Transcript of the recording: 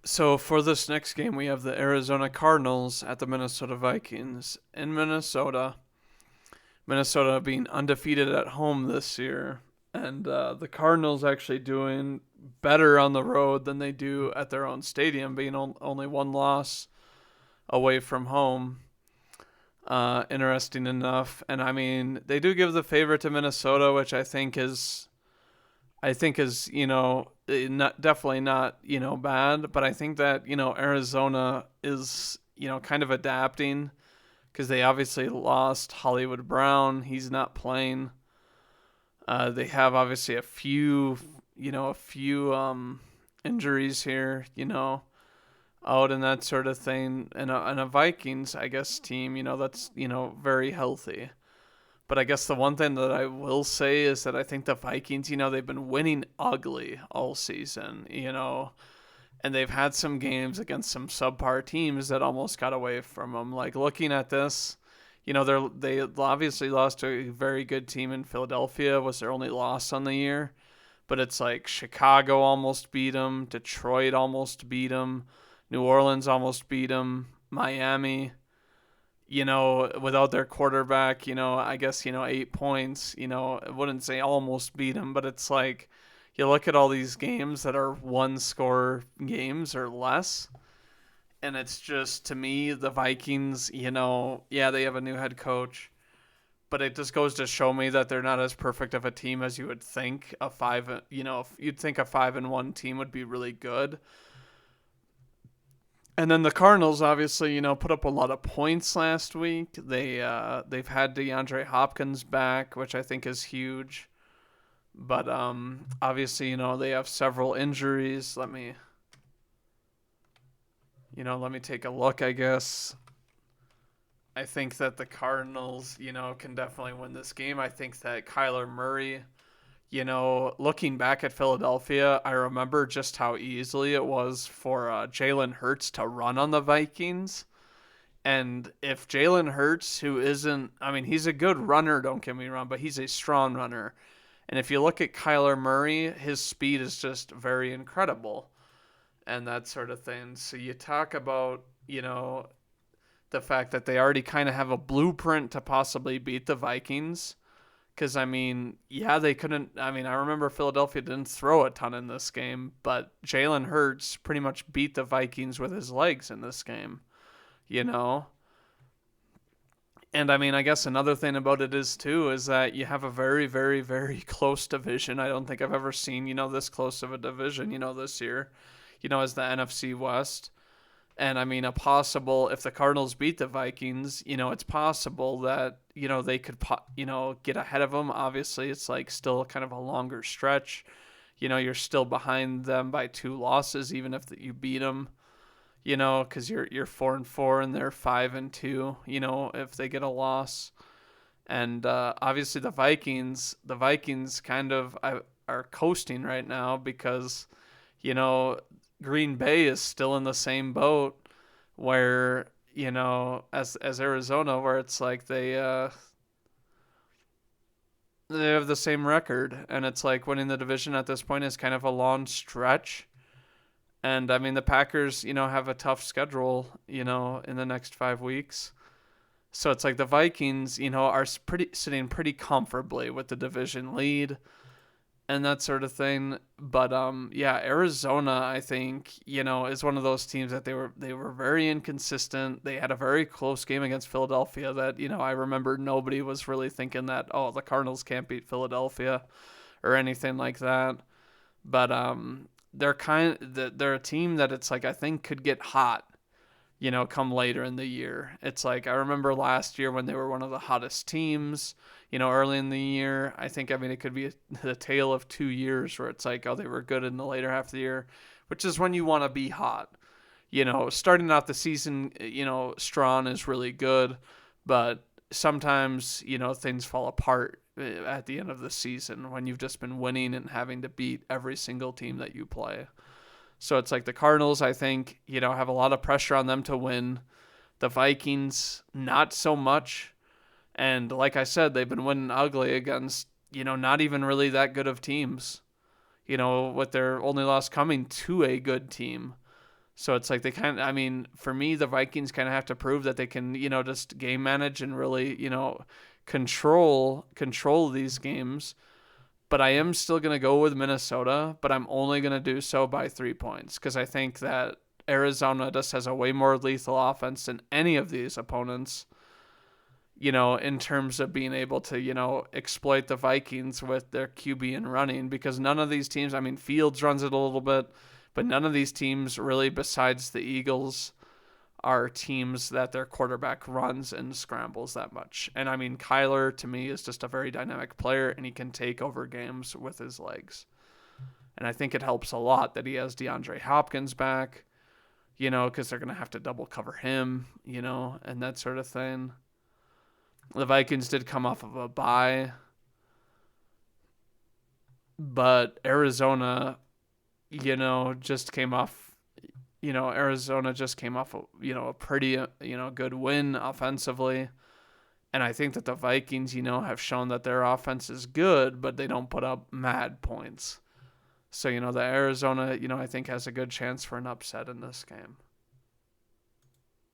So for this next game, we have the Arizona Cardinals at the Minnesota Vikings in Minnesota. Minnesota being undefeated at home this year, and the Cardinals actually doing better on the road than they do at their own stadium, being only one loss away from home. Interesting enough, and I mean they do give the favor to Minnesota, which I think is not definitely not bad, but I think that Arizona is kind of adapting because they obviously lost Hollywood Brown. He's not playing. They have obviously a few injuries here, out and that sort of thing, and a Vikings I guess team, that's very healthy. But I guess the one thing that I will say is that I think the Vikings, they've been winning ugly all season, and they've had some games against some subpar teams that almost got away from them. Like looking at this, they obviously lost to a very good team in Philadelphia, was their only loss on the year. But it's like Chicago almost beat them, Detroit almost beat them, New Orleans almost beat them, Miami without their quarterback, I guess, 8 points, I wouldn't say almost beat them, but it's like you look at all these games that are one score games or less. And it's just, to me, the Vikings, yeah, they have a new head coach, but it just goes to show me that they're not as perfect of a team as you would think. You'd think a 5-1 team would be really good. And then the Cardinals obviously, put up a lot of points last week. They've had DeAndre Hopkins back, which I think is huge. But obviously, they have several injuries. Let me take a look, I guess. I think that the Cardinals, can definitely win this game. I think that Kyler Murray, looking back at Philadelphia, I remember just how easily it was for Jalen Hurts to run on the Vikings. And if Jalen Hurts, who isn't, I mean, he's a good runner, don't get me wrong, but he's a strong runner. And if you look at Kyler Murray, his speed is just very incredible and that sort of thing. So you talk about, the fact that they already kind of have a blueprint to possibly beat the Vikings. Because, I mean, yeah, they couldn't. I mean, I remember Philadelphia didn't throw a ton in this game, but Jalen Hurts pretty much beat the Vikings with his legs in this game, you know? And, I mean, I guess another thing about it is that you have a very, very, very close division. I don't think I've ever seen, this close of a division, this year, as the NFC West. And I mean, if the Cardinals beat the Vikings, it's possible that, they could, get ahead of them. Obviously, it's like still kind of a longer stretch. You're still behind them by 2 losses, even if you beat them, because you're 4-4 and they're 5-2, if they get a loss. And obviously the Vikings kind of are coasting right now because, you know, Green Bay is still in the same boat where as Arizona, where it's like they have the same record, and it's like winning the division at this point is kind of a long stretch. And I mean the Packers, have a tough schedule, in the next 5 weeks. So it's like the Vikings, are sitting pretty comfortably with the division lead and that sort of thing. But yeah, Arizona, I think, is one of those teams that they were very inconsistent. They had a very close game against Philadelphia that, I remember nobody was really thinking that, oh, the Cardinals can't beat Philadelphia or anything like that. But they're a team that it's like I think could get hot, come later in the year. It's like I remember last year when they were one of the hottest teams, early in the year. I mean, it could be the tale of 2 years where it's like, oh, they were good in the later half of the year, which is when you want to be hot. Starting out the season, strong is really good, but sometimes, things fall apart at the end of the season when you've just been winning and having to beat every single team that you play. So it's like the Cardinals, I think, have a lot of pressure on them to win. The Vikings, not so much. And like I said, they've been winning ugly against, not even really that good of teams, with their only loss coming to a good team. So it's like they kind of, I mean, for me, the Vikings kind of have to prove that they can, just game manage and really, control these games. But I am still going to go with Minnesota, but I'm only going to do so by 3 points because I think that Arizona just has a way more lethal offense than any of these opponents, in terms of being able to, exploit the Vikings with their QB and running because none of these teams, I mean, Fields runs it a little bit, but none of these teams really, besides the Eagles, are teams that their quarterback runs and scrambles that much. And I mean, Kyler to me is just a very dynamic player and he can take over games with his legs. And I think it helps a lot that he has DeAndre Hopkins back, because they're going to have to double cover him, and that sort of thing. The Vikings did come off of a bye, but Arizona, just came off. Arizona just came off a pretty good win offensively, and I think that the Vikings have shown that their offense is good, but they don't put up mad points. So the Arizona I think has a good chance for an upset in this game.